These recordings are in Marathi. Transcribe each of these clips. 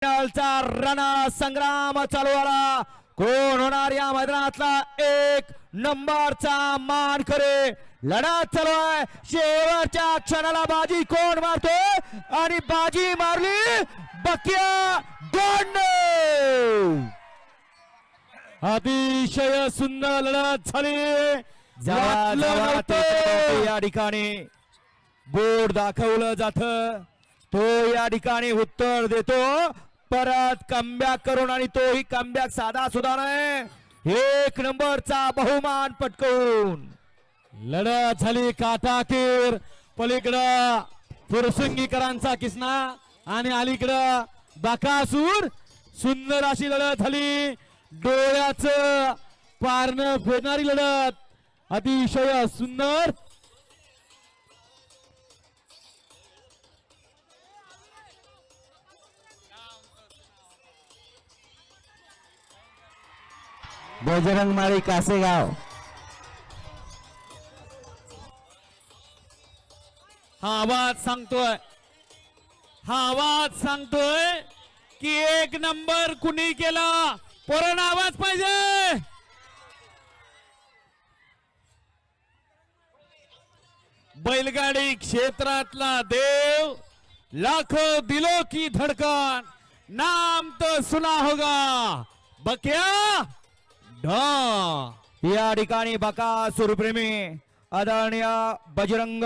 रणा संग्राम चालू आला. कोण होणार या मैदानातला एक नंबरचा मानकरी. लढत चालू आहे. शेवटच्या क्षणाला बाजी कोण मारतो आणि बाजी मारली बक्या गोंडे. अतिशय सुंदर लढत झाली. या ठिकाणी बोर्ड दाखवलं जात तो या ठिकाणी उत्तर देतो परत कमबॅक करून आणि तोही कमबॅक साधा सुद्धा नाही. एक नंबरचा बहुमान पटकवून लढत झाली काटाकीर. पलीकडं फुरसुंगीकरांचा किसना आणि अलीकडं बकासूर. सुंदर अशी लढत झाली. डोळ्याचं पारणं फेडणारी लढत. अतिशय सुंदर. बजरंगमाळी कासेगाव. हा आवाज सांगतोय की एक नंबर कुणी केला. पोरांना आवाज पाहिजे. बैलगाडी क्षेत्रातला देव. लाखों दिलों की धड़कन. नाम तो सुना होगा बक्या या ठिकाणी बकासूर प्रेमी आदरणीय बजरंग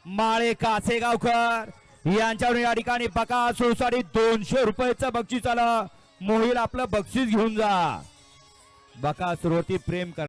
माळे कासेगावकर यांच्यावर या ठिकाणी बकासूरसाठी 200 रुपयाचं बक्षीस आलं. मोहिल आपलं बक्षीस घेऊन जा. बकासूरवरती प्रेम कर.